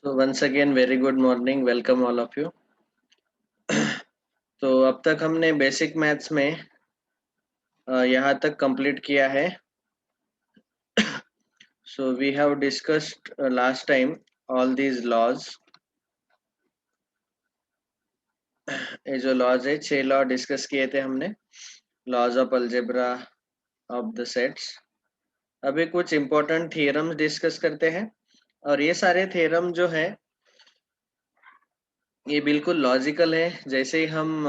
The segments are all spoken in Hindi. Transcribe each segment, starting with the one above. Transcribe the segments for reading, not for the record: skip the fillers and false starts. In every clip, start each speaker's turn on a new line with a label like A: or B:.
A: So once again very good morning, welcome all of you. तो अब तक हमने बेसिक मैथ्स में यहाँ तक कंप्लीट किया है. So we have discussed last time all these laws. ये जो laws है 6 लॉ डिस्कस किए थे हमने. Laws of algebra of the sets. अभी कुछ इंपॉर्टेंट थियरम्स डिस्कस करते हैं. और ये सारे थियरम जो है ये बिल्कुल लॉजिकल है. जैसे ही हम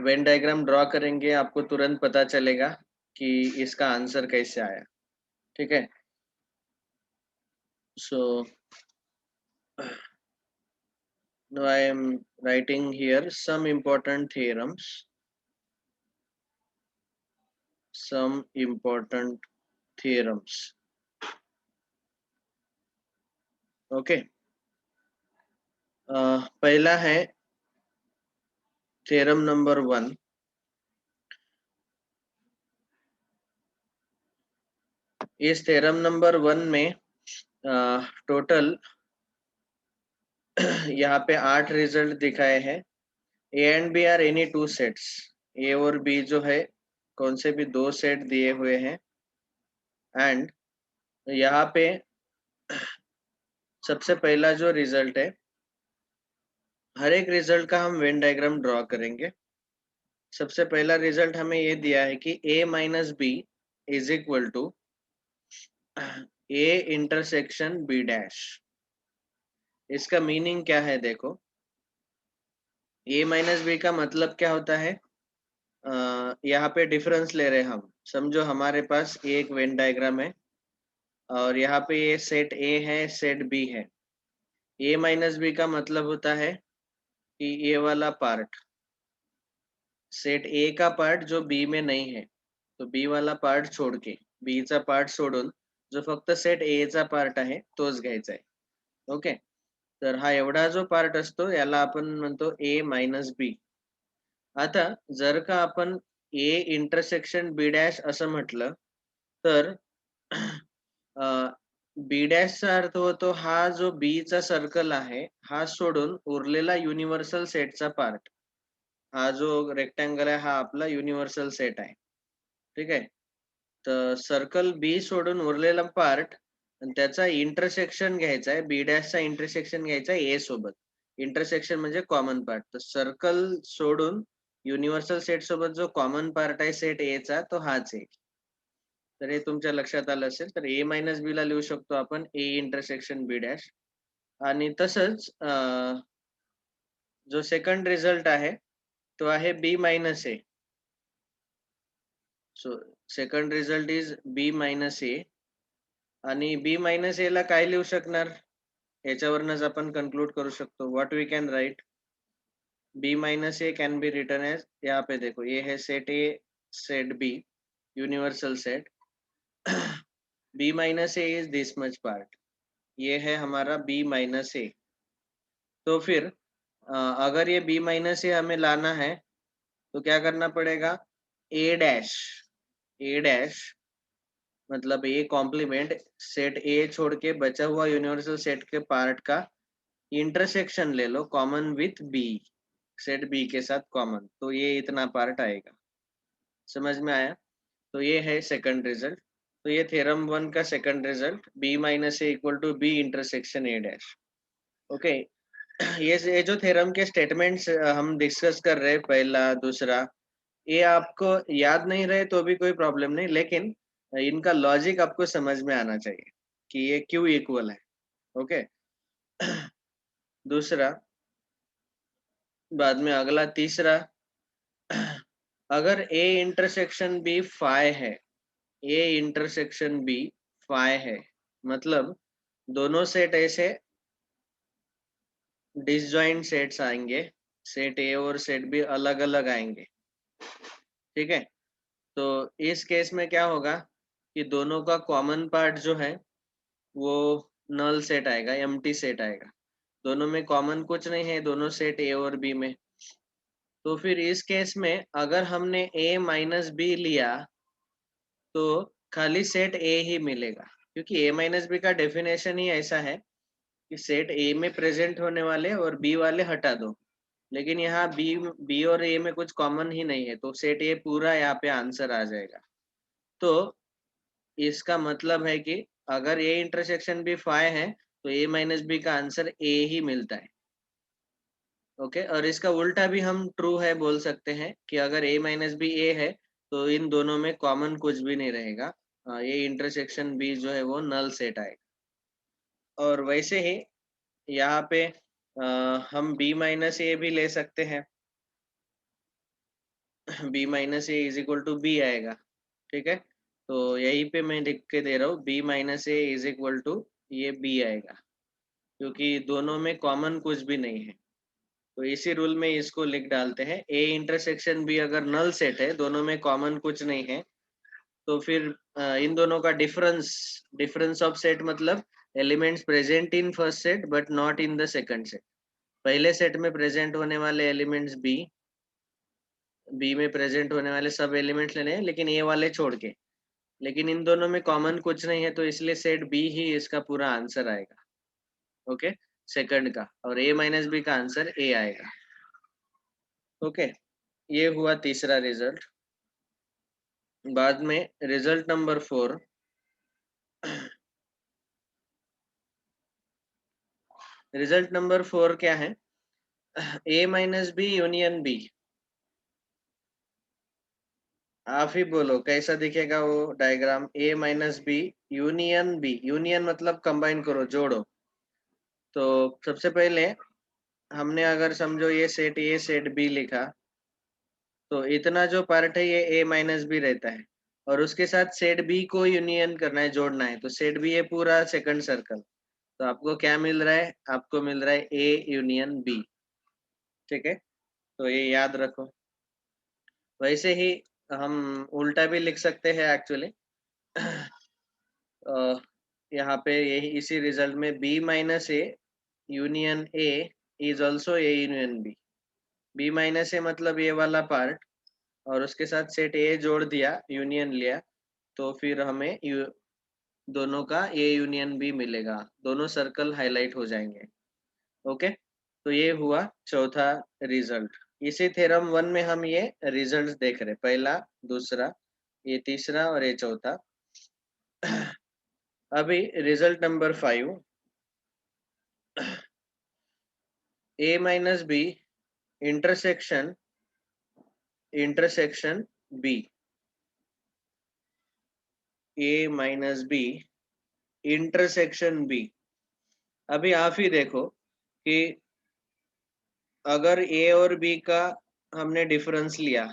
A: वेन डायग्राम ड्रॉ करेंगे आपको तुरंत पता चलेगा कि इसका आंसर कैसे आया. ठीक है. So now I am writing here some important theorems. Some important theorems. Okay. पहला है थ्योरम नंबर 1. इस थ्योरम नंबर 1 में टोटल यहाँ पे 8 रिजल्ट दिखाए हैं. A and B are any two sets. A और बी जो है कौन से भी दो सेट दिए हुए हैं. एंड यहाँ पे सबसे पहला जो रिजल्ट है हर एक रिजल्ट का हम वेन डायग्राम ड्रॉ करेंगे. सबसे पहला रिजल्ट हमें ये दिया है कि a minus B is equal to A intersection B dash. इसका मीनिंग क्या है देखो. a माइनस बी का मतलब क्या होता है. यहाँ पे डिफरेंस ले रहे हम. समझो हमारे पास एक वेन डायग्राम है और यहाँ पे ये सेट a है सेट b है. a माइनस बी का मतलब होता है कि ये वाला पार्ट सेट ए का पार्ट जो बी में नहीं है. तो बी वाला पार्ट छोड के बी चा पार्ट सोडून जो फक्त सेट ए चा पार्ट आहे तोच घ्यायचा आहे. ओके. तर हा एवढा जो पार्ट असतो याला आपण म्हणतो ए मायनस बी. आता जर का आपण ए इंटरसेक्शन बी डॅश असं म्हटलं तर बी डॅशचा अर्थ होतो हा जो बी चा सर्कल आहे हा सोडून उरलेला युनिव्हर्सल सेटचा पार्ट. हा जो रेक्टँगल आहे हा आपला युनिव्हर्सल सेट आहे. ठीक आहे. तर सर्कल बी सोडून उरलेला पार्ट त्याचा इंटरसेक्शन घ्यायचा आहे. बी डॅशचा इंटरसेक्शन घ्यायचा आहे ए सोबत. इंटरसेक्शन म्हणजे कॉमन पार्ट. तर सर्कल सोडून युनिव्हर्सल सेट सोबत जो कॉमन पार्ट आहे सेट ए चा तो हाच आहे. तर हे तुमच्या लक्षात आलं असेल. तर ए मायनस बी ला लिहू शकतो आपण ए इंटरसेक्शन बी डॅश. आणि तसंच जो सेकंड रिझल्ट आहे तो आहे B minus A. So second result is B minus A. आणि बी मायनस ए ला काय लिहू शकणार. याच्यावरनच आपण कंक्लूड करू शकतो. What we can write. B minus A can be written as. यहाँ पे देखो ये है set A set B universal set. B minus A is this much part. ये है हमारा बी माइनस ए. तो फिर अगर ये बी माइनस ए हमें लाना है तो क्या करना पड़ेगा. ए डैश मतलब ए कॉम्प्लीमेंट सेट ए छोड़ के बचा हुआ यूनिवर्सल सेट के पार्ट का इंटरसेक्शन ले लो common with B. Set B के साथ कॉमन. तो ये इतना पार्ट आएगा. समझ में आया. तो ये है सेकंड रिजल्ट. तो ये थ्योरम 1 का second result B minus A equal to B intersection A dash. Okay. ये जो थ्योरम के स्टेटमेंट्स हम डिस्कस कर रहे हैं पहला दूसरा ये आपको याद नहीं रहे तो भी कोई प्रॉब्लम नहीं. लेकिन इनका लॉजिक आपको समझ में आना चाहिए कि ये क्यों इक्वल है. ओके. दूसरा बाद में अगला तीसरा. अगर ए इंटरसेक्शन बी फाई है. ए इंटरसेक्शन बी फाई है मतलब दोनों सेट ऐसे डिसजॉइंट सेट्स आएंगे. सेट ए और सेट बी अलग अलग आएंगे. ठीक है. तो इस केस में क्या होगा कि दोनों का कॉमन पार्ट जो है वो नल सेट आएगा. एम्प्टी सेट आएगा. दोनों में कॉमन कुछ नहीं है दोनों सेट ए और बी में. तो फिर इस केस में अगर हमने ए माइनस बी लिया तो खाली सेट ए ही मिलेगा. क्योंकि ए माइनस बी का डेफिनेशन ही ऐसा है कि सेट ए में प्रेजेंट होने वाले और बी वाले हटा दो, लेकिन यहाँ बी और ए में कुछ कॉमन ही नहीं है, तो सेट ए पूरा यहाँ पे आंसर आ जाएगा। तो इसका मतलब है कि अगर ए इंटरसेक्शन बी फाइव है तो ए माइनस बी का आंसर ए ही मिलता है। ओके, और इसका उल्टा भी हम ट्रू है बोल सकते हैं कि अगर ए माइनस बी ए है तो इन दोनों में कॉमन कुछ भी नहीं रहेगा, ये इंटरसेक्शन बी जो है वो नल सेट आएगा। और वैसे ही यहाँ पे हम बी माइनस ए भी ले सकते हैं, B minus A is equal to B आएगा। ठीक है, तो यहीं पे मैं लिख के दे रहा हूँ B minus A is equal to ये बी आएगा, क्योंकि दोनों में कॉमन कुछ भी नहीं है। तो इसी रूल में इसको लिख डालते हैं, ए इंटरसेक्शन बी अगर नल सेट है, दोनों में कॉमन कुछ नहीं है, तो फिर इन दोनों का डिफरेंस ऑफ सेट मतलब elements present in first set but not in the second set. पहले सेट में प्रेजेंट होने वाले एलिमेंट्स बी में प्रेजेंट होने वाले सब एलिमेंट्स लेने हैं, लेकिन ए वाले छोड़ के। लेकिन इन दोनों में कॉमन कुछ नहीं है, तो इसलिए सेट बी ही इसका पूरा आंसर आएगा। ओके, सेकंड का, और ए माइनस बी का आंसर ए आएगा। ओके, ये हुआ तीसरा रिजल्ट। बाद में रिजल्ट नंबर 4, रिजल्ट नंबर 4 क्या है? A minus B union B. आप ही बोलो कैसा दिखेगा वो diagram, A minus B union B. Union मतलब कंबाइन करो, जोड़ो। तो सबसे पहले हमने अगर समझो ये सेट ए सेट बी लिखा, तो इतना जो पार्ट है ये ए माइनस बी रहता है, और उसके साथ सेट बी को यूनियन करना है, जोड़ना है। तो सेट बी है पूरा सेकंड सर्कल, तो आपको क्या मिल रहा है? आपको मिल रहा है ए यूनियन बी। ठीक है, तो ये याद रखो। वैसे ही हम उल्टा भी लिख सकते हैं एक्चुअली। यहाँ पे यही इसी रिजल्ट में B minus A union A is also A union B. B minus A मतलब ये वाला पार्ट, और उसके साथ सेट ए जोड़ दिया, यूनियन लिया, तो फिर हमें दोनों का ए यूनियन बी मिलेगा। दोनों सर्कल हाईलाइट हो जाएंगे। ओके, तो ये हुआ चौथा रिजल्ट। इसी थ्योरम 1 में हम ये रिजल्ट देख रहे, पहला, दूसरा, ये तीसरा और ये चौथा। अभी रिजल्ट नंबर 5, ए माइनस बी इंटरसेक्शन बी। ए माइनस बी इंटरसेक्शन बी। अभी आप ही देखो कि अगर ए और बी का हमने डिफरेंस लिया,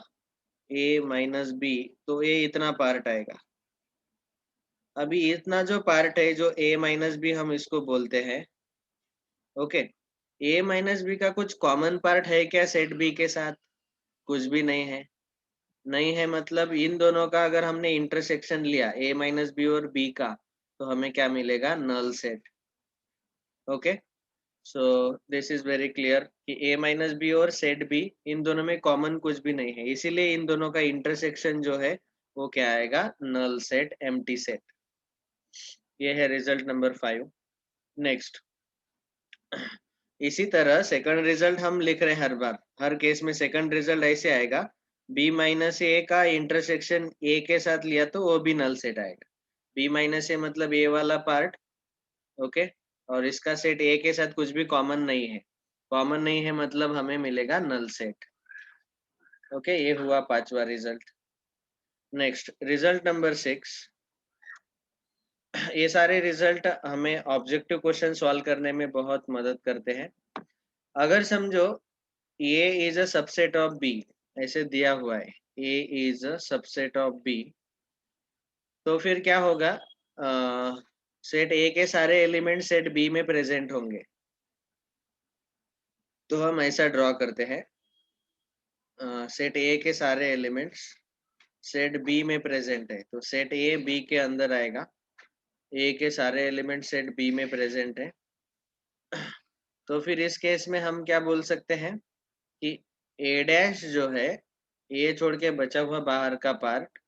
A: ए माइनस बी, तो ए इतना पार्ट आएगा। अभी इतना जो पार्ट है, जो ए माइनस बी हम इसको बोलते हैं। ओके, ए माइनस बी का कुछ कॉमन पार्ट है क्या सेट बी के साथ? कुछ भी नहीं है। नहीं है मतलब इन दोनों का अगर हमने इंटरसेक्शन लिया ए माइनस बी और बी का, तो हमें क्या मिलेगा? Null set. Okay, so this is very clear कि ए माइनस बी और सेट बी, इन दोनों में कॉमन कुछ भी नहीं है, इसीलिए इन दोनों का इंटरसेक्शन जो है वो क्या आएगा? Null set, empty set. ये है रिजल्ट नंबर 5। नेक्स्ट, इसी तरह सेकंड रिजल्ट हम लिख रहे हैं हर बार, हर केस में सेकंड रिजल्ट ऐसे आएगा, बी माइनस ए का इंटरसेक्शन ए के साथ लिया तो वो भी नल सेट आएगा। बी माइनस ए मतलब ए वाला पार्ट। ओके, और इसका सेट ए के साथ कुछ भी कॉमन नहीं है। कॉमन नहीं है मतलब हमें मिलेगा नल सेट। ओके, ये हुआ पांचवा रिजल्ट। Next result number 6। ये सारे रिजल्ट हमें ऑब्जेक्टिव क्वेश्चन सॉल्व करने में बहुत मदद करते हैं। अगर समझो A is a subset of B, ऐसे दिया हुआ है, A is a subset of B, तो फिर क्या होगा? सेट ए के सारे एलिमेंट सेट बी में प्रेजेंट होंगे। तो हम ऐसा ड्रॉ करते हैं, सेट ए के सारे एलिमेंट्स सेट बी में प्रेजेंट है, तो सेट ए बी के अंदर आएगा। ए के सारे एलिमेंट सेट बी में प्रेजेंट है। तो फिर इस केस में हम क्या बोल सकते हैं कि ए डैश जो है, ए छोड़ के बचा हुआ बाहर का पार्ट,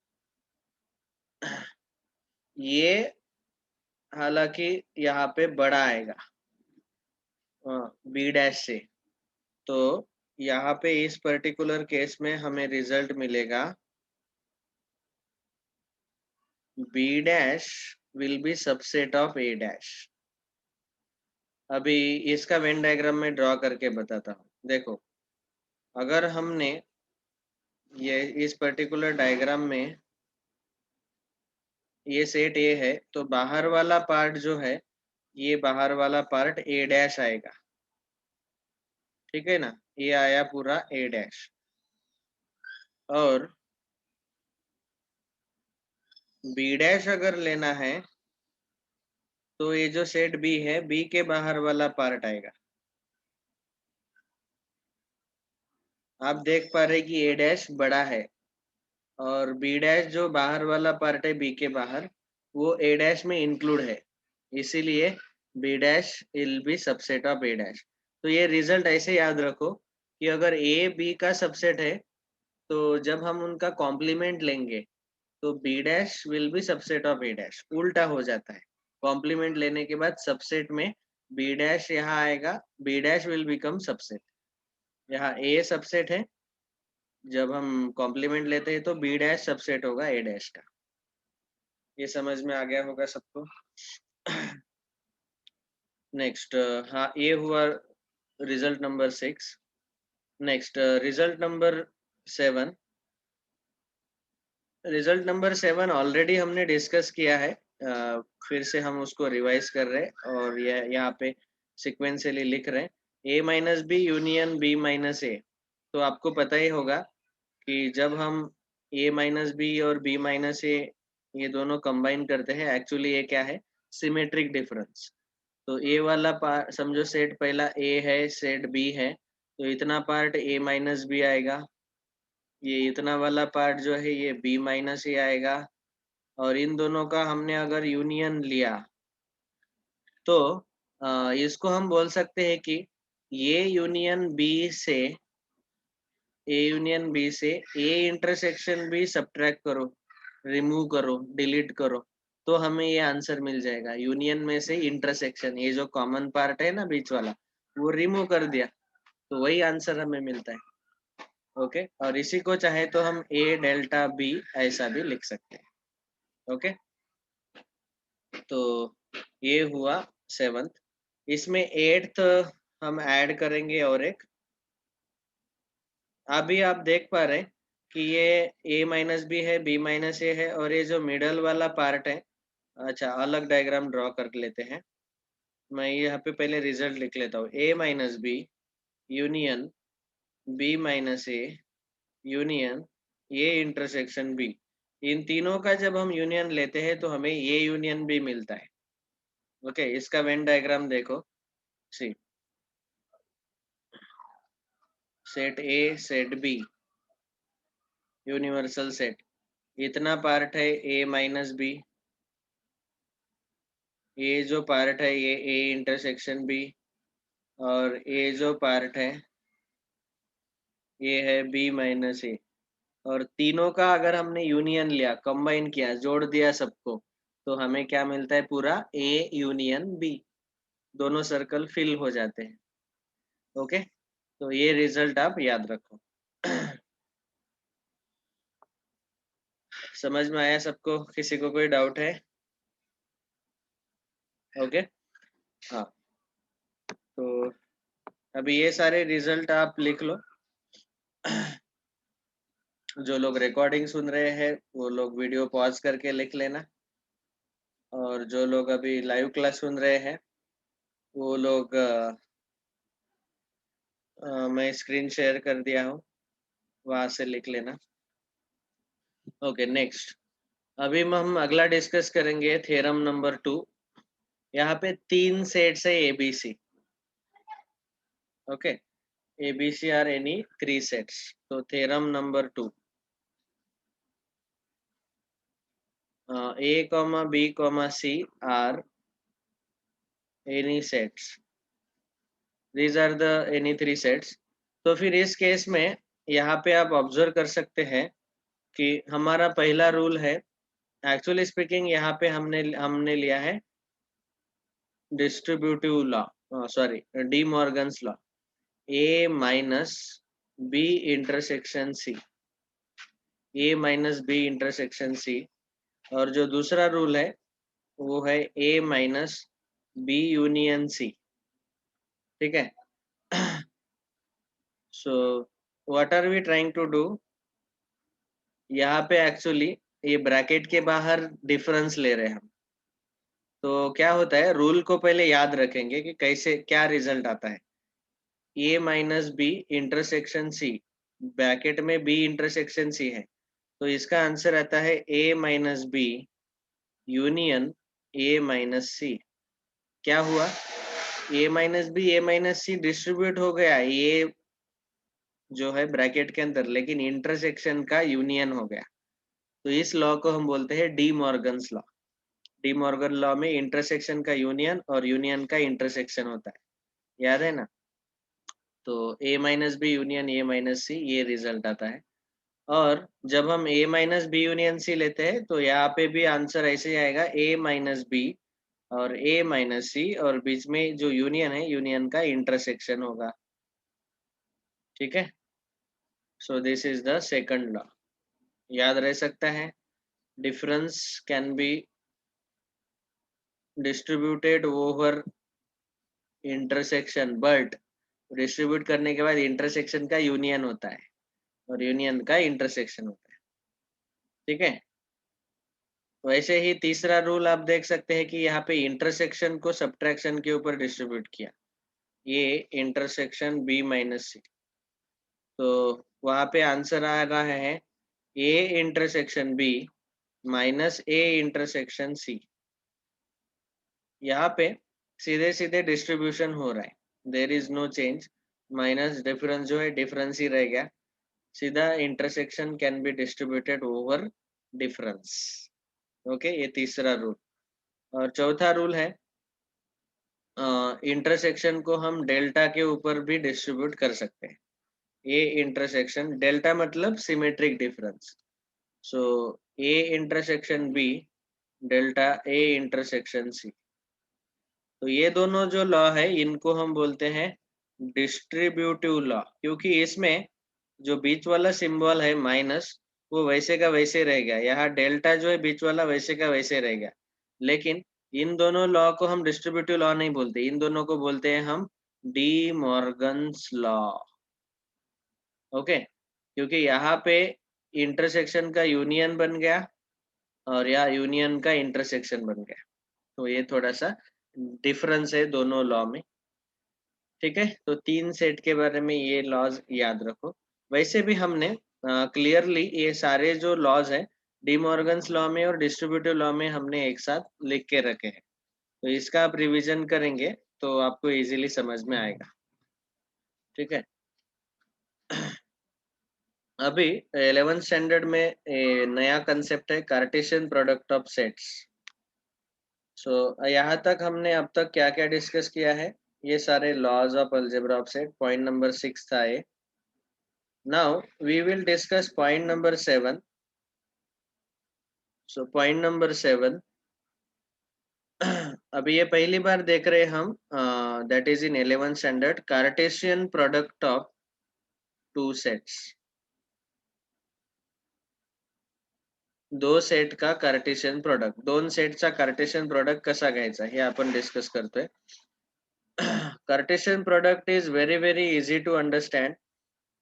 A: ये हालांकि यहाँ पे बड़ा आएगा। बी डैश से, तो यहाँ पे इस पर्टिकुलर केस में हमें रिजल्ट मिलेगा B dash will be subset of A dash. अभी इसका वेन डायग्राम में ड्रॉ करके बताता हूँ। देखो, अगर हमने ये इस पर्टिकुलर डायग्राम में ये सेट ए है, तो बाहर वाला पार्ट जो है, ये बाहर वाला पार्ट ए डैश आएगा, ठीक है ना। ये आया पूरा ए डैश, और बी डैश अगर लेना है तो ये जो सेट बी है, बी के बाहर वाला पार्ट आएगा। आप देख पा रहे कि ए डैश बड़ा है, और बी डैश जो बाहर वाला पार्ट है बी के बाहर, वो ए डैश में इंक्लूड है, इसीलिए B dash will be subset of A dash. तो ये रिजल्ट ऐसे याद रखो कि अगर ए बी का सबसेट है, तो जब हम उनका कॉम्प्लीमेंट लेंगे तो B dash will be subset of A dash, उल्टा हो जाता है। कॉम्प्लीमेंट लेने के बाद सबसेट में बी डैश यहाँ आएगा, B dash will become subset. यहाँ ए सबसेट है, जब हम कॉम्प्लीमेंट लेते हैं तो बी डैश सबसेट होगा ए डैश का। ये समझ में आ गया होगा सबको। नेक्स्ट, हाँ, ये हुआ result number 6। Next, result number 7। Result number 7 already हमने डिस्कस किया है, फिर से हम उसको रिवाइज कर रहे हैं, और ये यहाँ पे सिक्वेंशियली लिख रहे हैं, A minus B union B minus A. तो आपको पता ही होगा कि जब हम ए माइनस बी और बी माइनस ए ये दोनों कंबाइन करते हैं, एक्चुअली ये क्या है, सिमेट्रिक डिफरेंस। तो ए वाला पार्ट समझो, सेट पहला ए है, सेट बी है, तो इतना पार्ट ए माइनस बी आएगा, ये इतना वाला पार्ट जो है ये बी माइनस ए आएगा, और इन दोनों का हमने अगर यूनियन लिया तो इसको हम बोल सकते हैं कि ये यूनियन बी से, ए यूनियन बी से ए इंटरसेक्शन भी सब्ट्रैक्ट करो, रिमूव करो, डिलीट करो, तो हमें ये आंसर मिल जाएगा। यूनियन में से इंटरसेक्शन, ये जो कॉमन पार्ट है ना बीच वाला, वो रिमूव कर दिया, तो वही आंसर हमें मिलता है। ओके, और इसी को चाहे तो हम ए डेल्टा बी ऐसा भी लिख सकते हैं। ओके, तो ये हुआ 7th। इसमें 8th हम ऐड करेंगे, और एक अभी आप देख पा रहे कि ये a माइनस बी है, b माइनस ए है, और ये जो मिडल वाला पार्ट है, अच्छा अलग डायग्राम ड्रॉ कर लेते हैं। मैं यहाँ पे पहले रिजल्ट लिख लेता हूँ, a minus B union b minus A union ये इंटरसेक्शन b। इन तीनों का जब हम यूनियन लेते हैं तो हमें ये यूनियन भी मिलता है। ओके, इसका वेन डायग्राम देखो, C set A set B universal set, इतना पार्ट है ए माइनस बी, ये जो पार्ट है ये ए इंटरसेक्शन बी, और ये जो पार्ट है ये है बी माइनस ए, और तीनों का अगर हमने यूनियन लिया, कंबाइन किया, जोड़ दिया सबको, तो हमें क्या मिलता है, पूरा ए यूनियन बी, दोनों सर्कल फिल हो जाते हैं। ओके, तो ये रिजल्ट आप याद रखो। समझ में आया सबको? किसी को कोई डाउट है? ओके, हाँ, तो अभी ये सारे रिजल्ट आप लिख लो। जो लोग रिकॉर्डिंग सुन रहे हैं वो लोग वीडियो पॉज करके लिख लेना, और जो लोग अभी लाइव क्लास सुन रहे हैं वो लोग मैं स्क्रीन शेयर कर दिया हूँ, वहां से लिख लेना। ओके, नेक्स्ट, अभी हम अगला डिस्कस करेंगे थ्योरम नंबर 2। यहाँ पे 3 सेट्स है A B C. Okay, A B C are any 3 sets. तो theorem number 2, A, B, C are any sets. These are the any 3 sets. तो फिर इस केस में यहाँ पे आप ऑब्जर्व कर सकते हैं कि हमारा पहला रूल है, एक्चुअली स्पीकिंग यहाँ पे हमने लिया है distributive law. Sorry, De Morgan's law, A minus B intersection C, A minus B intersection C, और जो दूसरा रूल है वो है A minus B union C, ठीक है। So what are we trying to do, यहाँ पे एक्चुअली ये ब्रैकेट के बाहर डिफरेंस ले रहे हैं हम। तो क्या होता है, रूल को पहले याद रखेंगे कि कैसे क्या रिजल्ट आता है। A minus B intersection C, bracket में बी इंटरसेक्शन सी है, तो इसका आंसर आता है A minus B union A minus C. क्या हुआ, ए माइनस सी डिस्ट्रीब्यूट हो गया ये जो है ब्रैकेट के अंदर, लेकिन इंटरसेक्शन का यूनियन हो गया। तो इस लॉ को हम बोलते हैं De Morgan's law. De Morgan law में इंटरसेक्शन का यूनियन और यूनियन का इंटरसेक्शन होता है, याद है ना। तो A minus B union A minus C, ये रिजल्ट आता है। और जब हम A minus B union C लेते हैं तो यहाँ पे भी आंसर ऐसे आएगा, ए माइनस बी और ए माइनस सी, और बीच में जो यूनियन है यूनियन का इंटरसेक्शन होगा, ठीक है। So this is the second law, याद रह सकता है। Difference can be distributed over intersection, but distribute करने के बाद इंटरसेक्शन का यूनियन होता है और यूनियन का इंटरसेक्शन होता है, ठीक है। वैसे ही तीसरा रूल आप देख सकते हैं कि यहाँ पे इंटरसेक्शन को सब्ट्रैक्शन के ऊपर डिस्ट्रीब्यूट किया, ये इंटरसेक्शन बी माइनस सी, तो वहां पे आंसर आ रहा है A intersection B minus A intersection C. यहाँ पे सीधे सीधे डिस्ट्रीब्यूशन हो रहा है, there is no change, minus difference जो है डिफरेंस ही रह गया, सीधा intersection can be distributed over difference. Okay, ये तीसरा रूल। और चौथा रूल है, इंटरसेक्शन को हम डेल्टा के ऊपर भी डिस्ट्रीब्यूट कर सकते हैं। ए इंटरसेक्शन डेल्टा मतलब symmetric difference, so A intersection B delta A intersection C. तो ये दोनों जो लॉ है इनको हम बोलते हैं डिस्ट्रीब्यूटिव लॉ, क्योंकि इसमें जो बीच वाला सिंबल है माइनस, वो वैसे का वैसे रह गया, यहाँ डेल्टा जो है बीच वाला वैसे का वैसे रह गया। लेकिन इन दोनों लॉ को हम डिस्ट्रीब्यूटिव लॉ नहीं बोलते, इन दोनों को बोलते हैं हम डी मॉर्गन्स लॉ। ओके, क्योंकि यहाँ पे इंटरसेक्शन का यूनियन बन गया और यहाँ यूनियन का इंटरसेक्शन बन गया, तो ये थोड़ा सा डिफरेंस है दोनों लॉ में, ठीक है। तो तीन सेट के बारे में ये लॉज याद रखो। वैसे भी हमने क्लियरली ये सारे जो लॉज है डी मॉर्गन्स लॉ में और डिस्ट्रीब्यूटिव लॉ में हमने एक साथ लिख के रखे हैं, तो इसका आप रिवीजन करेंगे तो आपको इजीली समझ में आएगा, ठीक है। अभी 11th स्टैंडर्ड में नया कंसेप्ट है कार्टेशियन प्रोडक्ट ऑफ सेट्स। सो यहाँ तक हमने अब तक क्या क्या डिस्कस किया है, ये सारे laws of algebra of set, point number 6 था ये। Now we will discuss point number 7। So point number 7, अभी ये पहली बार देख रहे हम, that is in 11th standard, Cartesian product of two sets. दो सेट का कार्टेशियन प्रोडक्ट, दोन सेटचा कार्टेशियन प्रोडक्ट कसा घ्यायचा हे आपण डिस्कस करतोय। Cartesian product is very very easy to understand,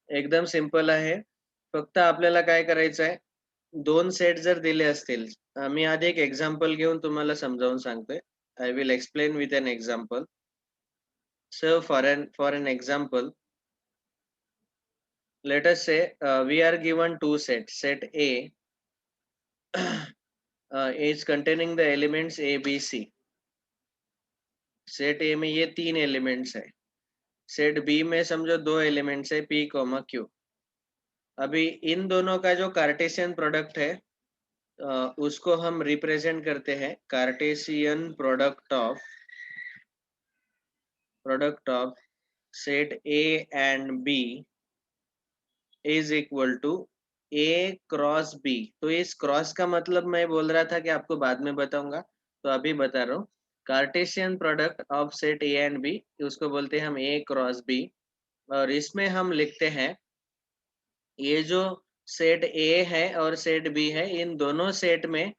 A: एकदम सिंपल आहे। फक्त आपल्याला काय करायचं आहे, दोन सेट जर दिले असतील, मी आधी एक एक्झाम्पल घेऊन तुम्हाला समजावून सांगतोय. I will explain with an example. So for an example, let us say we are given two sets. Set A is containing the elements A, B, C. Set ए में ये तीन एलिमेंट्स है, सेट बी में समझो दो एलिमेंट्स है P, Q। अभी इन दोनों का जो कार्टेशियन प्रोडक्ट है उसको हम रिप्रेजेंट करते हैं Cartesian product of set A and B is equal to A cross B. तो इस क्रॉस का मतलब मैं बोल रहा था कि आपको बाद में बताऊंगा, तो अभी बता रहा हूँ। Cartesian product of set A and B, उसको बोलते हैं हम ए क्रॉस बी। और इसमें हम लिखते हैं ये जो सेट ए है और सेट बी है, इन दोनों सेट में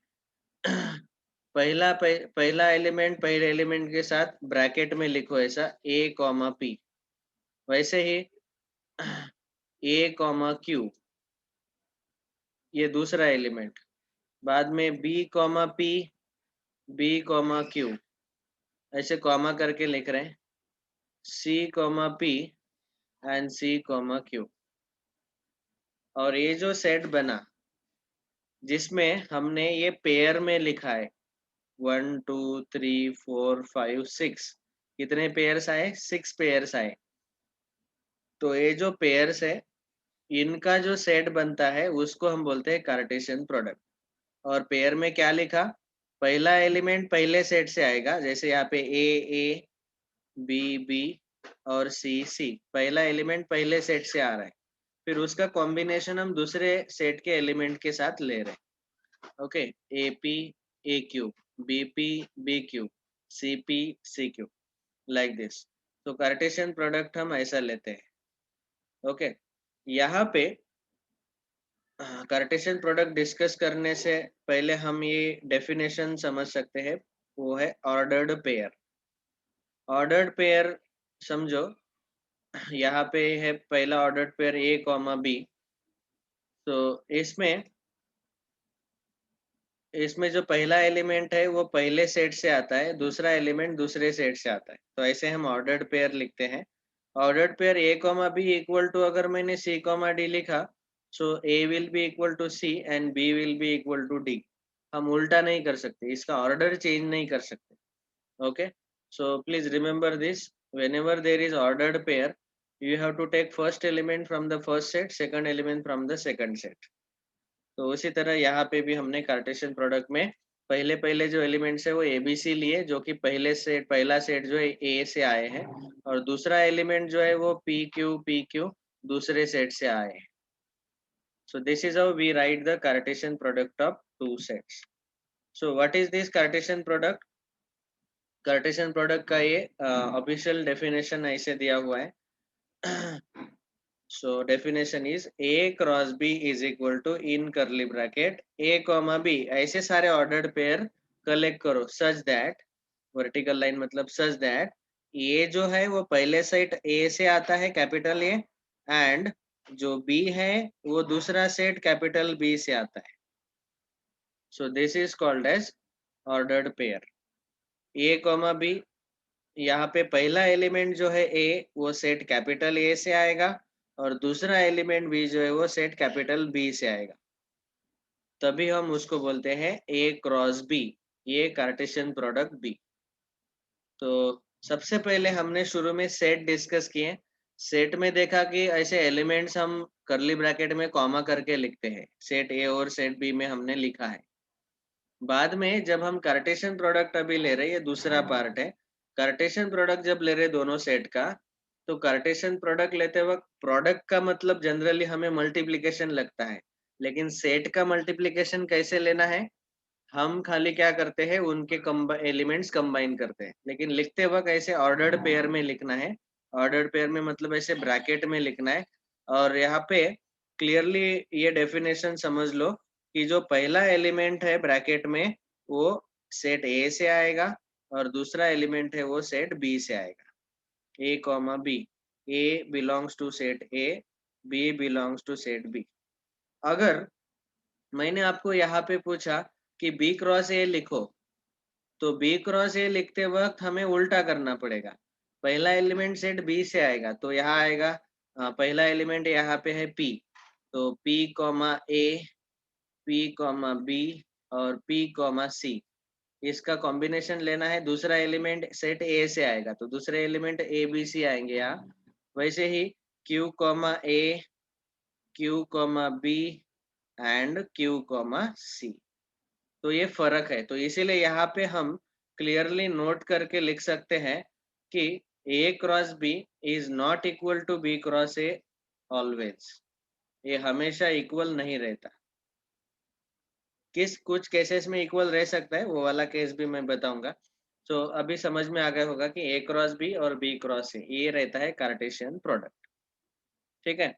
A: पहला एलिमेंट पहले एलिमेंट के साथ ब्रैकेट में लिखो ऐसा ए कॉमा पी। वैसे ही ए कॉमा क्यू ये दूसरा एलिमेंट, बाद में B comma P, B comma Q ऐसे कॉमा करके लिख रहे हैं, C comma P and C comma Q. और ये जो सेट बना जिसमें हमने ये पेयर में लिखा है 1 2 3 4 5 6, कितने पेयर्स आए? 6 पेयर्स आए। तो ये जो पेयर्स है इनका जो सेट बनता है उसको हम बोलते हैं कार्टेशियन प्रोडक्ट। और पेयर में क्या लिखा? पहला एलिमेंट पहले सेट से आएगा, जैसे यहाँ पे ए बी बी और सी सी, पहला एलिमेंट पहले सेट से आ रहा है, फिर उसका कॉम्बिनेशन हम दूसरे सेट के एलिमेंट के साथ ले रहे हैं। Okay, A P A Q, B P B Q, C P C Q, like this. तो कार्टेशियन प्रोडक्ट हम ऐसा लेते हैं। ओके, यहाँ पे कार्टेशियन प्रोडक्ट डिस्कस करने से पहले हम ये डेफिनेशन समझ सकते हैं, वो है ऑर्डर्ड पेयर। ऑर्डर्ड पेयर समझो, यहाँ पे है पहला ordered pair A comma B. तो इसमें इसमें जो पहला एलिमेंट है वो पहले सेट से आता है, दूसरा एलिमेंट दूसरे सेट से आता है, तो ऐसे हम ऑर्डर्ड पेयर लिखते हैं। Ordered pair A comma B equal to, अगर मैंने सी कॉमा डी लिखा, so A will be equal to C and B will be equal to D. हम उल्टा नहीं कर सकते, इसका ऑर्डर चेंज नहीं कर सकते। Okay, so please remember this, whenever there is ordered pair you have to take first element from the first set, second element from the second set। तो उसी तरह यहाँ पे भी हमने कार्टेशियन प्रोडक्ट में पहले पहले जो एलिमेंट्स है वो एबीसी लिए, जो कि पहला सेट जो है ए से आए हैं, और दूसरा एलिमेंट जो है वो पी क्यू दूसरे सेट से आए हैं। So this is how we write the Cartesian product of two sets. So what is this Cartesian product? Cartesian product का ये ऑफिशियल डेफिनेशन ऐसे दिया हुआ है। सो definition is A cross B is equal to in curly bracket A comma B, ऐसे सारे ऑर्डर्ड पेयर कलेक्ट करो सच दैट, वर्टिकल लाइन मतलब सच दैट ए जो है वो पहले सेट ए से आता है कैपिटल ए, एंड जो बी है वो दूसरा सेट कैपिटल बी से आता है। So this is called as ordered pair. A comma B, यहाँ पे पहला एलिमेंट जो है ए वो सेट कैपिटल ए से आएगा, और दूसरा एलिमेंट बी जो है वो सेट कैपिटल बी से आएगा, तभी हम उसको बोलते हैं ए क्रॉस बी, ये कार्टेशियन प्रोडक्ट बी। तो सबसे पहले हमने शुरू में सेट डिस्कस किए। सेट में देखा कि ऐसे एलिमेंट्स हम करली ब्रैकेट में कॉमा करके लिखते हैं, सेट ए और सेट बी में हमने लिखा है। बाद में जब हम कार्टेशियन प्रोडक्ट अभी ले रहे हैं, ये दूसरा पार्ट है। कार्टेशियन प्रोडक्ट जब ले रहे दोनों सेट का, तो कार्टेशियन प्रोडक्ट लेते वक्त प्रोडक्ट का मतलब जनरली हमें मल्टीप्लिकेशन लगता है, लेकिन सेट का मल्टीप्लिकेशन कैसे लेना है? हम खाली क्या करते हैं, उनके एलिमेंट्स कंबाइन करते हैं, लेकिन लिखते वक्त ऐसे ऑर्डर्ड पेयर में लिखना है। ऑर्डर्ड पेयर में मतलब ऐसे ब्रैकेट में लिखना है। और यहाँ पे क्लियरली ये डेफिनेशन समझ लो कि जो पहला एलिमेंट है ब्रैकेट में वो सेट ए से आएगा, और दूसरा एलिमेंट है वो सेट बी से आएगा। A comma B, A belongs to set A, B belongs to set B. अगर मैंने आपको यहाँ पे पूछा कि बी क्रॉस ए लिखो, तो बी क्रॉस ए लिखते वक्त हमें उल्टा करना पड़ेगा। पहला एलिमेंट सेट बी से आएगा, तो यहाँ आएगा पहला एलिमेंट यहाँ पे है पी, तो पी कॉमा ए, पी कॉमा बी और पी कॉमा सी, इसका कॉम्बिनेशन लेना है। दूसरा एलिमेंट सेट ए से आएगा, तो दूसरे एलिमेंट ए बी सी आएंगे यहाँ। वैसे ही Q comma A, Q comma B and Q comma C. तो ये फर्क है, तो इसीलिए यहाँ पे हम क्लियरली नोट करके लिख सकते हैं कि A cross B is not equal to B cross A always. ये हमेशा इक्वल नहीं रहता, कुछ केसेस में इक्वल रह सकता है, वो वाला केस भी मैं बताऊंगा। तो अभी समझ में आ गया होगा कि ए क्रॉस बी और बी क्रॉस ए ये रहता है कार्टेशियन प्रोडक्ट। ठीक है,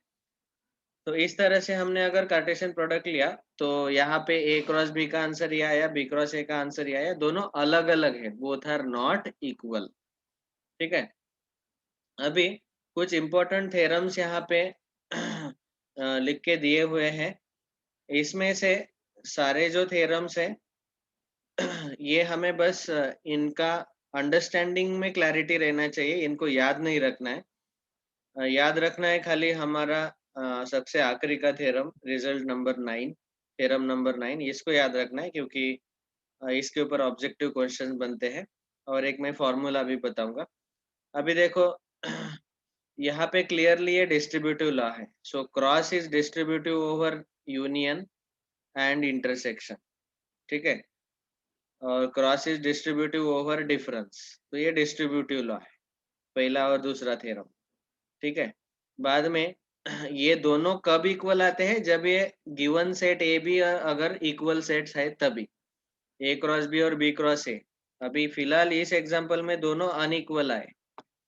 A: तो इस तरह से हमने अगर कार्टेशियन प्रोडक्ट लिया तो यहाँ पे ए क्रॉस बी का आंसर ये आया, बी क्रॉस ए का आंसर ये आया, दोनों अलग अलग है, बोथ आर नॉट इक्वल। ठीक है, अभी कुछ इम्पोर्टेंट थ्योरम्स यहाँ पे लिख के दिए हुए हैं। इसमें से सारे जो थ्योरम्स है ये हमें बस इनका अंडरस्टैंडिंग में क्लैरिटी रहना चाहिए, इनको याद नहीं रखना है। याद रखना है खाली हमारा सबसे आखिरी का theorem, result number 9, theorem number 9, इसको याद रखना है क्योंकि इसके ऊपर ऑब्जेक्टिव क्वेश्चन बनते हैं। और एक मैं फॉर्मूला भी बताऊंगा। अभी देखो यहाँ पे क्लियरली ये डिस्ट्रीब्यूटिव लॉ है। So cross is distributive over union and intersection. ठीक है, और cross is distributive over difference. तो ये डिस्ट्रीब्यूटिव लॉ है, पहला और दूसरा थ्योरम। ठीक है, बाद में ये दोनों कब इक्वल आते हैं, जब ये गिवन सेट ए बी अगर इक्वल सेट्स है तभी, ए क्रॉस बी और बी क्रॉस ए। अभी फिलहाल इस एग्जांपल में दोनों अनइक्वल आए,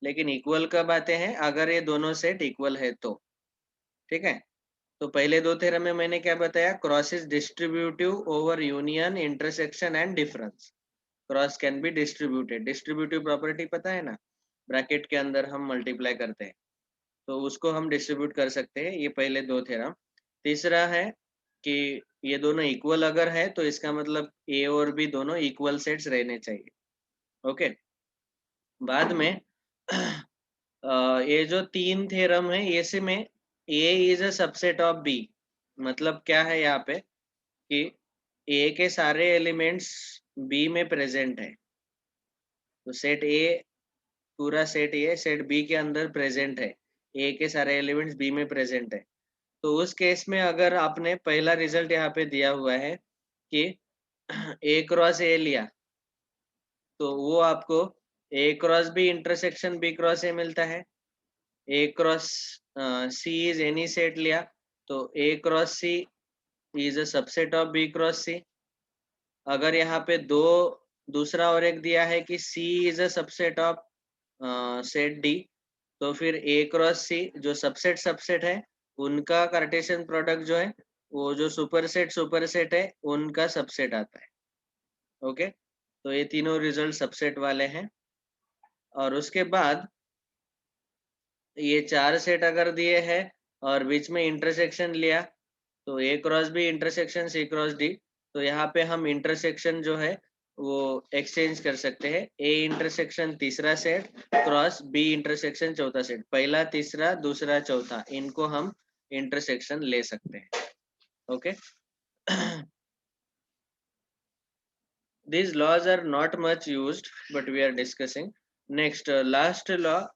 A: लेकिन इक्वल कब आते हैं, अगर ये दोनों सेट इक्वल है तो। ठीक है, तो पहले दो थ्योरम में मैंने क्या बताया, cross is distributive over union, intersection and difference. Cross can be distributed, distributive property पता है ना, ब्रैकेट के अंदर हम मल्टीप्लाई करते हैं तो उसको हम डिस्ट्रीब्यूट कर सकते हैं। ये पहले दो थ्योरम। तीसरा है कि ये दोनों इक्वल अगर है तो इसका मतलब ए और बी दोनों इक्वल सेट्स रहने चाहिए। ओके, बाद में ये जो तीन थ्योरम है ऐसे में A is a subset of B. मतलब क्या है यहाँ पे कि ए के सारे एलिमेंट्स बी में प्रेजेंट है। तो सेट ए, पूरा सेट ए सेट बी के अंदर प्रेजेंट है, ए के सारे एलिमेंट्स बी में प्रेजेंट है। तो उस केस में अगर आपने पहला रिजल्ट यहाँ पे दिया हुआ है कि ए क्रॉस ए लिया तो वो आपको A cross B intersection B cross A मिलता है। A cross C is any set लिया तो A cross C is a subset of B cross C. अगर यहाँ पे दो दूसरा और एक दिया है कि C is a subset of set D, तो फिर ए क्रॉस सी जो सबसेट सबसेट है उनका कार्टेशियन प्रोडक्ट जो है वो जो सुपर सेट है उनका सबसेट आता है। ओके, तो ये तीनों रिजल्ट सबसेट वाले हैं। और उसके बाद ये चार सेट अगर दिए हैं और बीच में इंटरसेक्शन लिया तो A cross B intersection C cross D, तो यहाँ पे हम इंटरसेक्शन जो है वो एक्सचेंज कर सकते हैं। ए इंटरसेक्शन तीसरा सेट क्रॉस बी इंटरसेक्शन चौथा सेट, पहला तीसरा दूसरा चौथा इनको हम इंटरसेक्शन ले सकते हैं। Okay, these laws are not much used but we are discussing. Next, last law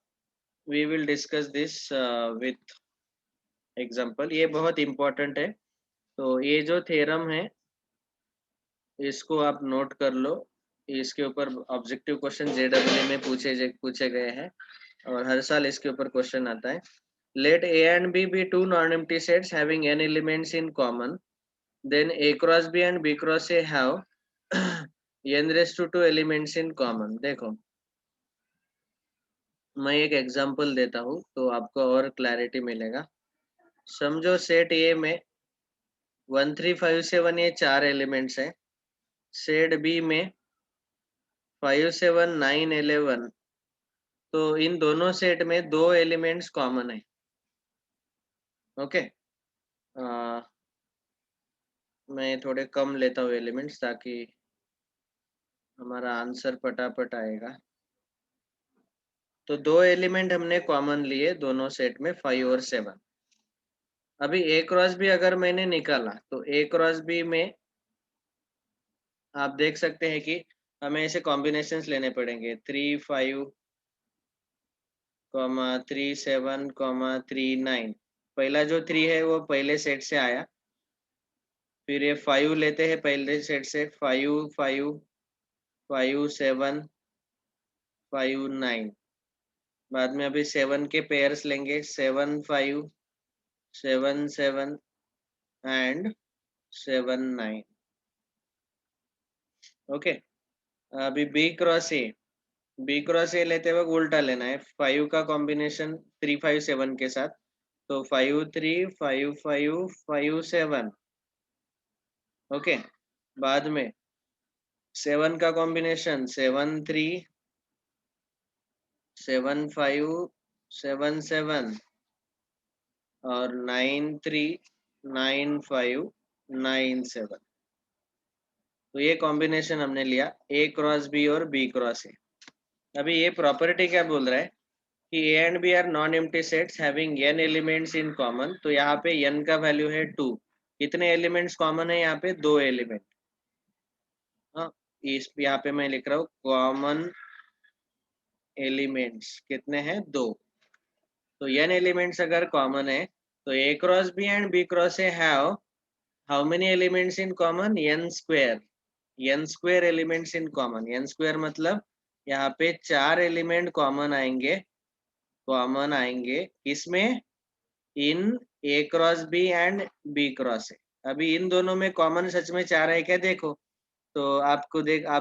A: we will discuss this with example। ये बहुत important है। तो ये जो थ्योरम है इसको आप नोट कर लो, इसके ऊपर ऑब्जेक्टिव क्वेश्चन जेडब्ल्यू में पूछे गए हैं और हर साल इसके ऊपर क्वेश्चन आता है। Let A and B be two non empty sets having n elements in common, then a cross b and b cross a have n raised to 2 elements in common. देखो मैं एक एग्जांपल देता हूँ तो आपको और क्लैरिटी मिलेगा। समझो सेट ए में 1 3 5 7 ये चार एलिमेंट्स है, सेट बी में 5 7 9 11, तो इन दोनों सेट में दो एलिमेंट्स कॉमन है। ओके, मैं थोड़े कम लेता हूँ एलिमेंट्स ताकि हमारा आंसर पटापट आएगा। तो दो एलिमेंट हमने कॉमन लिए दोनों सेट में 5 और 7। अभी ए क्रॉस बी अगर मैंने निकाला तो ए क्रॉस बी में आप देख सकते हैं कि हमें ऐसे कॉम्बिनेशंस लेने पड़ेंगे 3 5 3 7 3 9। पहला जो 3 है वो पहले सेट से आया, फिर ये 5 लेते हैं पहले सेट से, 5 5 5 7 5 9। बाद में अभी 7 के पेयर्स लेंगे, 7 5 7 7 एंड 7 9। ओके, अभी बी क्रॉस ए लेते वक्त उल्टा लेना है, 5 का कॉम्बिनेशन 3 5 7 के साथ, तो 5 3 5 5 5 7, ओके। बाद में 7 का कॉम्बिनेशन 7 3 7 5 7 7 और 9 3 9 5 9 7। तो ये कॉम्बिनेशन हमने लिया ए क्रॉस बी और बी क्रॉस ए। अभी ये प्रॉपर्टी क्या बोल रहा है कि A and B are non empty sets having n elements in common. तो यहाँ पे n का वैल्यू है 2। कितने एलिमेंट्स कॉमन है यहाँ पे? 2 एलिमेंट। हाँ, इस यहाँ पे मैं लिख रहा हूँ कॉमन एलिमेंट्स कितने हैं? 2। तो n एलिमेंट्स अगर कॉमन है तो a cross B and b cross A have how many elements in common? n square. n square elements in common, n square मतलब यहाँ पे 4 एलिमेंट कॉमन आएंगे किसमें? In A cross B and B cross A. अभी इन दोनों में कॉमन सच में 4 है क्या? देखो तो आप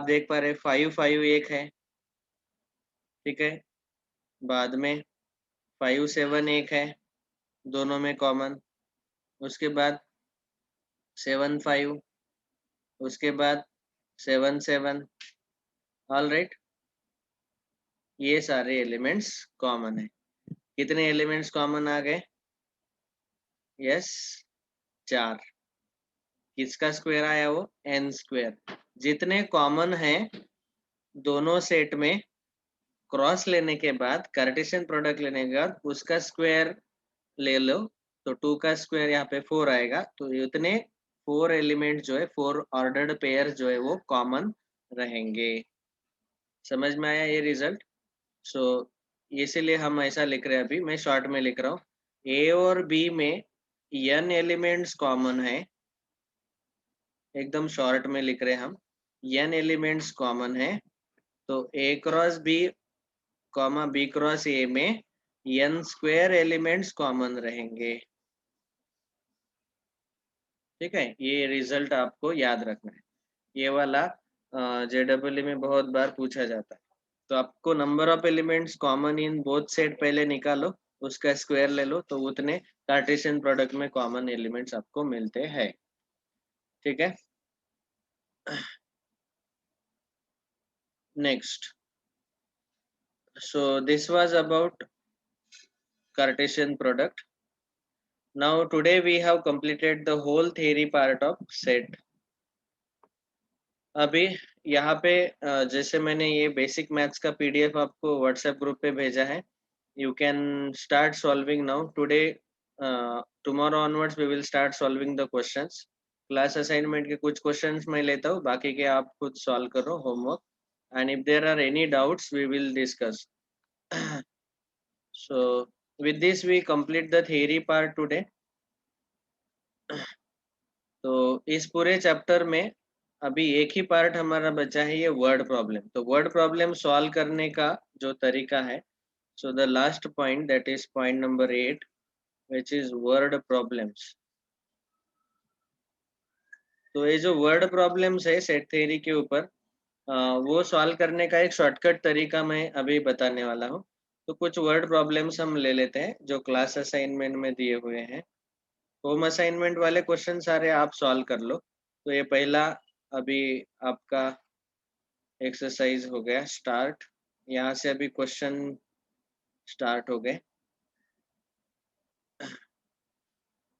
A: देख पा रहे 5 5 एक है, ठीक है। बाद में 5 7 एक है, दोनों में कॉमन। उसके बाद 7 5, उसके बाद 7 7। ऑल राइट, ये सारे एलिमेंट्स कॉमन है। कितने एलिमेंट्स कॉमन आ गए? यस, 4। किसका स्क्वायर आया? वो n स्क्वायर। जितने कॉमन है दोनों सेट में क्रॉस लेने के बाद, कार्टेशियन प्रोडक्ट लेने के बाद उसका स्क्वायर ले लो, तो 2 का स्क्वायर यहाँ पे 4 आएगा। तो इतने 4 एलिमेंट जो है, 4 ऑर्डर्ड पेयर जो है वो कॉमन रहेंगे। समझ में आया ये रिजल्ट? सो इसीलिए हम ऐसा लिख रहे हैं। अभी मैं शॉर्ट में लिख रहा हूँ, ए और बी में n एलिमेंट्स कॉमन है। एकदम शॉर्ट में लिख रहे हैं हम, n एलिमेंट्स कॉमन है। तो A cross B comma B cross A में n स्क्वायर एलिमेंट्स कॉमन रहेंगे। ठीक है, ये रिजल्ट आपको याद रखना है। ये वाला JEE में बहुत बार पूछा जाता है। तो आपको number of elements common in both set पहले निकालो, उसका स्क्वायर ले लो, तो उतने कार्टेशियन प्रोडक्ट में कॉमन एलिमेंट्स आपको मिलते हैं। ठीक है, next. So this was about Cartesian product. Now today we have completed the whole theory part of set. अभी यहाँ पे जैसे मैंने ये बेसिक मैथ्स का PDF आपको व्हाट्सएप ग्रुप पे भेजा है, you can start solving now. Today tomorrow onwards we will start solving the questions. Class assignment के कुछ क्वेश्चंस मैं लेता हूँ, बाकी के आप खुद सॉल्व करो homework, and if there are any doubts we will discuss. So with this we complete the theory part today. तो इस पूरे चैप्टर में अभी एक ही पार्ट हमारा बचा है, ये वर्ड प्रॉब्लम। तो वर्ड प्रॉब्लम सॉल्व करने का जो तरीका है, so the last point that is point number 8 which is word problems. तो ये जो वर्ड प्रॉब्लम्स है सेट थ्योरी के ऊपर, वो सॉल्व करने का एक शॉर्टकट तरीका मैं अभी बताने वाला हूँ। तो कुछ वर्ड प्रॉब्लम्स हम ले लेते हैं जो क्लास असाइनमेंट में दिए हुए हैं। होम असाइनमेंट वाले क्वेश्चन सारे आप सॉल्व कर लो। तो ये पहला अभी आपका एक्सरसाइज हो गया स्टार्ट। यहाँ से अभी क्वेश्चन स्टार्ट हो गए।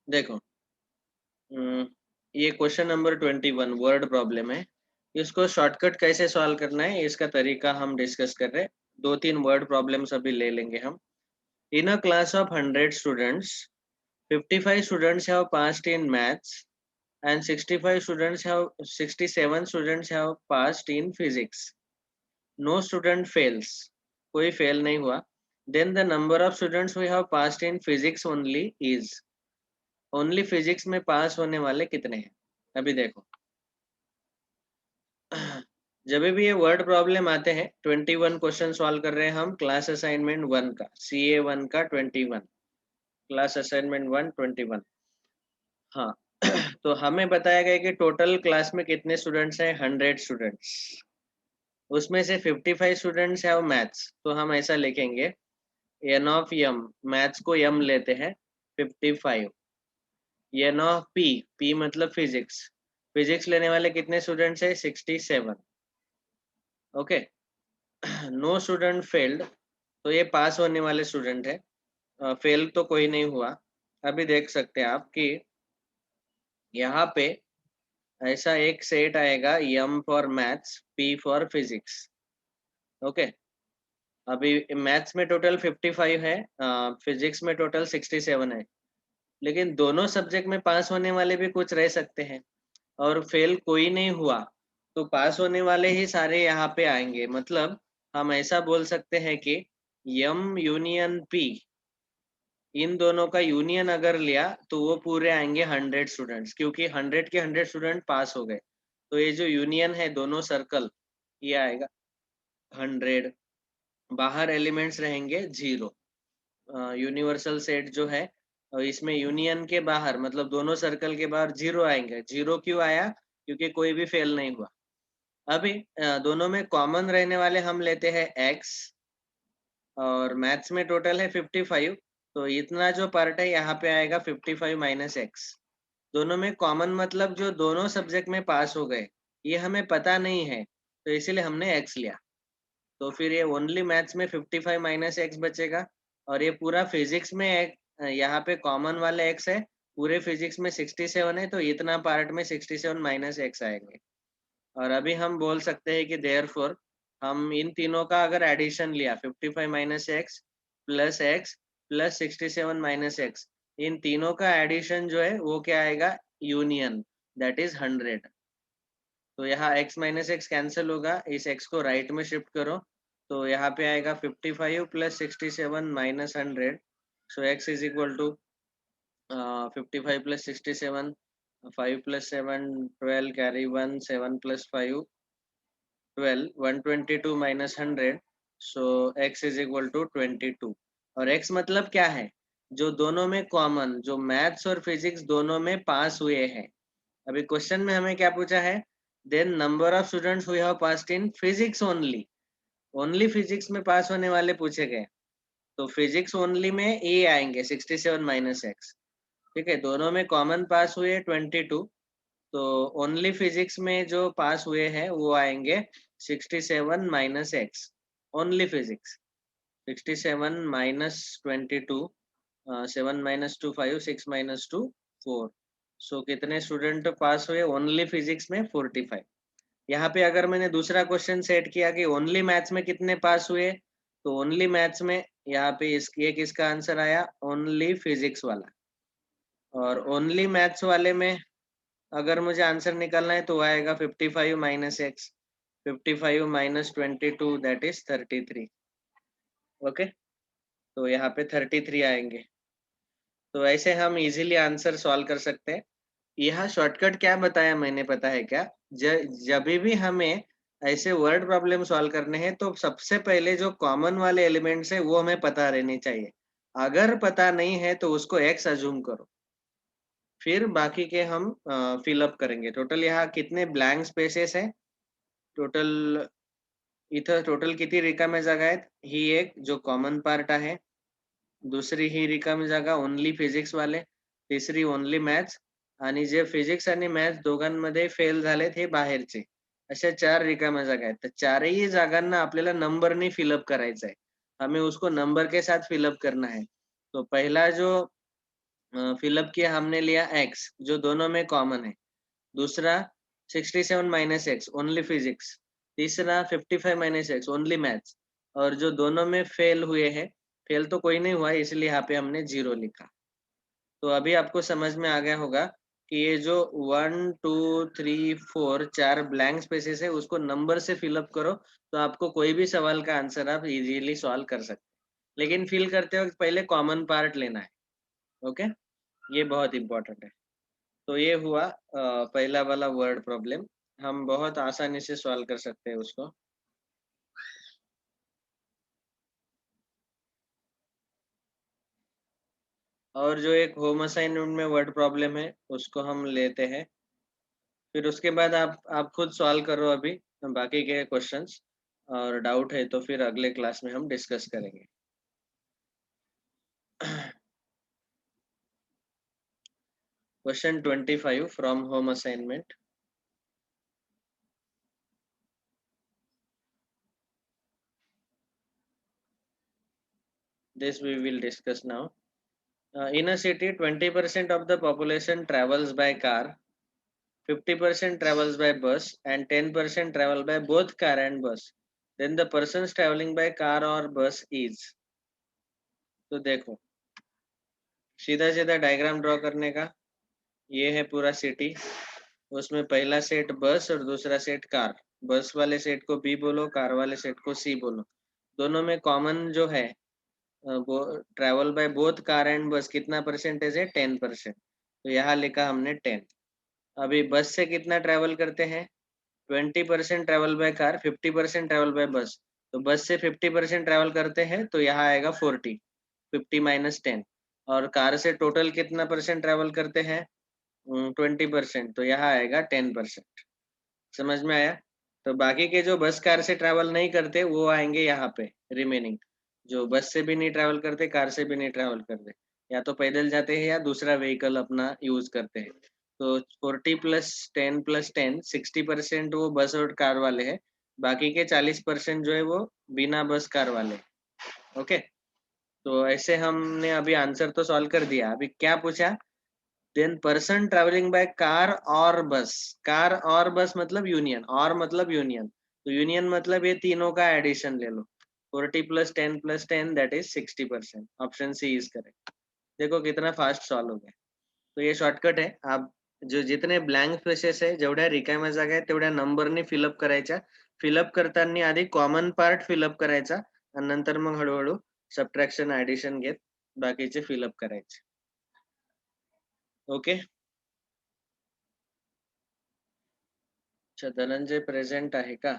A: देखो, ये क्वेश्चन नंबर 21 वर्ड प्रॉब्लम है। इसको शॉर्टकट कैसे सॉल्व करना है इसका तरीका हम डिस्कस कर रहे हैं। 2-3 वर्ड प्रॉब्लम्स अभी ले लेंगे हम। In a class of 100 students, 55 students have passed in maths and 67 students have passed in physics. No student fails. कोई फेल नहीं हुआ। Then the number of students who have passed in physics only is. Only physics में पास होने वाले कितने हैं? अभी देखो, जब भी ये वर्ड प्रॉब्लम आते हैं, 21 क्वेश्चन सॉल्व कर रहे हैं हम क्लास असाइनमेंट 1 का, CA1 का 21, क्लास असाइनमेंट 1 21। हाँ, तो हमें बताया गया कि टोटल क्लास में कितने स्टूडेंट्स हैं? 100 स्टूडेंट्स। उसमें से 55 स्टूडेंट्स हैव मैथ्स, तो हम ऐसा लिखेंगे n ऑफ m, मैथ्स को m लेते हैं 55, n ऑफ p मतलब फिजिक्स, फिजिक्स लेने वाले कितने स्टूडेंट्स है 67, ओके। नो स्टूडेंट फेल्ड, तो ये पास होने वाले स्टूडेंट है, फेल तो कोई नहीं हुआ। अभी देख सकते हैं आप कि यहाँ पे ऐसा एक सेट आएगा m for maths, p for physics, okay. अभी मैथ्स में टोटल 55 है, फिजिक्स में टोटल 67 है, लेकिन दोनों सब्जेक्ट में पास होने वाले भी कुछ रह सकते हैं और फेल कोई नहीं हुआ, तो पास होने वाले ही सारे यहाँ पे आएंगे। मतलब हम ऐसा बोल सकते हैं कि m यूनियन p, इन दोनों का यूनियन अगर लिया तो वो पूरे आएंगे 100 स्टूडेंट्स, क्योंकि 100 के 100 स्टूडेंट पास हो गए, तो ये जो यूनियन है दोनों सर्कल, ये आएगा 100। बाहर एलिमेंट्स रहेंगे 0, यूनिवर्सल सेट जो है, इसमें यूनियन के बाहर मतलब दोनों सर्कल के बाहर 0 आएंगे। 0 क्यों आया? क्योंकि कोई भी फेल नहीं हुआ। अभी दोनों में कॉमन रहने वाले हम लेते हैं x, और मैथ्स में टोटल है 55, तो इतना जो पार्ट है यहाँ पे आएगा 55 माइनस एक्स। दोनों में कॉमन मतलब जो दोनों सब्जेक्ट में पास हो गए, ये हमें पता नहीं है, तो इसीलिए हमने x लिया। तो फिर ये ओनली मैथ्स में 55 माइनस एक्स बचेगा, और ये पूरा फिजिक्स में एक यहाँ पे कॉमन वाले x है, पूरे फिजिक्स में 67 है, तो इतना पार्ट में 67 माइनस एक्स आएंगे। और अभी हम बोल सकते हैं कि देयरफॉर हम इन तीनों का अगर एडिशन लिया 55 minus X plus 67 minus X, इन तीनों का एडिशन जो है वो क्या आएगा? Union, that is 100। तो यहाँ x माइनस एक्स कैंसिल होगा, इस x को राइट में शिफ्ट करो, तो यहाँ पे आएगा 55 plus 67 minus 100, so x is equal to 55 plus 67, 5 plus 7 12, carry 1, 7 plus 5 12, 122 minus 100, so x is equal to 22। और x मतलब क्या है? जो दोनों में कॉमन, जो मैथ्स और फिजिक्स दोनों में पास हुए हैं। अभी क्वेश्चन में हमें क्या पूछा है? Then number of students who have passed in physics only, only physics में पास होने वाले पूछे गए, तो फिजिक्स ओनली में ए आएंगे 67 माइनस एक्स, ठीक है। दोनों में कॉमन पास हुए 22, तो ओनली फिजिक्स में जो पास हुए हैं वो आएंगे 67 minus x, only physics 67 minus 22, 7 minus 2 5, 6 minus 2 4, सो कितने स्टूडेंट पास हुए ओनली फिजिक्स में? 45। यहाँ पे अगर मैंने दूसरा क्वेश्चन सेट किया कि ओनली मैथ्स में कितने पास हुए, तो ओनली मैथ्स में यहाँ पे ये किसका आंसर आया? ओनली फिजिक्स वाला। और ओनली मैथ्स वाले में अगर मुझे आंसर निकालना है तो आएगा 55 minus x, 55 minus 22, that is 33, okay. तो यहाँ पे 33 आएंगे। तो ऐसे हम इजीली आंसर सॉल्व कर सकते हैं। यहाँ शॉर्टकट क्या बताया मैंने, पता है क्या? जब भी हमें ऐसे वर्ड प्रॉब्लम सॉल्व करने हैं तो सबसे पहले जो कॉमन वाले एलिमेंट्स है वो हमें पता रहने चाहिए। अगर पता नहीं है तो उसको एक्स अज्यूम करो, फिर बाकी के हम फिलअप करेंगे। टोटल यहाँ कितने ब्लैंक स्पेसेस है? टोटल इथं टोटल किती रिकाम्या जागा आहेत? ही एक जो कॉमन पार्ट आहे, दुसरी ही रिकामी जागा ओनली फिजिक्स वाले, तिसरी ओनली मॅथ्स, आणि जे फिजिक्स आणि मॅथ्स दोघांमध्ये फेल झालेत हे बाहेरचे, अशा 4 रिकाम्या जागा आहेत। तर चारही जागांना आपल्याला नंबरनी फिलअप करायचं आहे, हमें उसको नंबर के साथ फिलअप करना है। तो पहला जो फिलअप किया हमने लिया एक्स, जो दोनों में कॉमन है। दूसरा 67 माइनस एक्स ओनली फिजिक्स, तीसरा 55 माइनस एक्स ओनली मैथ्स, और जो दोनों में फेल हुए हैं, फेल तो कोई नहीं हुआ इसलिए यहाँ पे हमने 0 लिखा। तो अभी आपको समझ में आ गया होगा कि ये जो 1 2 3 4 4 ब्लैंक स्पेसेस है उसको नंबर से फिलअप करो, तो आपको कोई भी सवाल का आंसर आप इजीली सॉल्व कर सकते हैं। लेकिन फिल करते वक्त पहले कॉमन पार्ट लेना है, ओके। ये बहुत इंपॉर्टेंट है। तो ये हुआ पहला वाला वर्ड प्रॉब्लम, हम बहुत आसानी से सॉल्व कर सकते हैं उसको। और जो एक होम असाइनमेंट में वर्ड प्रॉब्लम है उसको हम लेते हैं, फिर उसके बाद आप खुद सॉल्व करो अभी बाकी के क्वेश्चंस। और डाउट है तो फिर अगले क्लास में हम डिस्कस करेंगे. Question 25 from home assignment. This we will discuss now. In a city, 20% of the population travels by car, 50% travels by bus, and 10% travel by both car and bus. Then the persons traveling by car or bus is. तो देखो, सीधा सीधा डायग्राम ड्रॉ करने का. ये है पूरा सिटी. उसमें पहला सेट बस और दूसरा सेट कार. बस वाले सेट को बी बोलो, कार वाले सेट को सी बोलो. दोनों में कॉमन जो है, travel by both car and बस कितना परसेंटेज है? 10%. तो यहाँ लिखा हमने 10. अभी बस से कितना ट्रेवल करते हैं? 20% travel by car, 50% travel by बस. तो बस से 50% ट्रेवल करते हैं तो यहाँ आएगा 40. 50 माइनस 10. और कार से टोटल कितना परसेंट ट्रेवल करते हैं? 20%. तो यहाँ आएगा 10%. समझ में आया? तो बाकी के जो बस कार से ट्रैवल नहीं करते वो आएंगे यहाँ पे रिमेनिंग. जो बस से भी नहीं ट्रैवल करते, कार से भी नहीं ट्रैवल करते, या तो पैदल जाते हैं या दूसरा व्हीकल अपना यूज करते हैं. तो 40 +10 +10 60% वो बस और कार वाले हैं. बाकी के 40% जो है वो बिना बस कार वाले हैं. ओके. तो ऐसे हमने अभी आंसर तो सॉल्व कर दिया. अभी क्या पूछा? Then person travelling by car और बस. कार और बस मतलब यूनियन, और मतलब यूनियन. तो यूनियन मतलब ये तीनों का एडिशन ले लो. 40 +10 +10 that is 60%. Option C is correct. देखो कितना फास्ट सॉल्व हो गया. तो ये शॉर्टकट है. आप जो जितने ब्लँक स्पेसेस आहे जेवढ्या रिकाम्या जागा आहेत तेवढ्या नंबरने फिलअप करायच्या. फिलअप करताना आधी कॉमन पार्ट फिलअप करायचा आणि नंतर मग हळूहळू सबट्रॅक्शन ऍडिशन घेत बाकीचे फिलअप करायचे. ओके. अच्छा, धनंजय प्रेझेंट आहे का?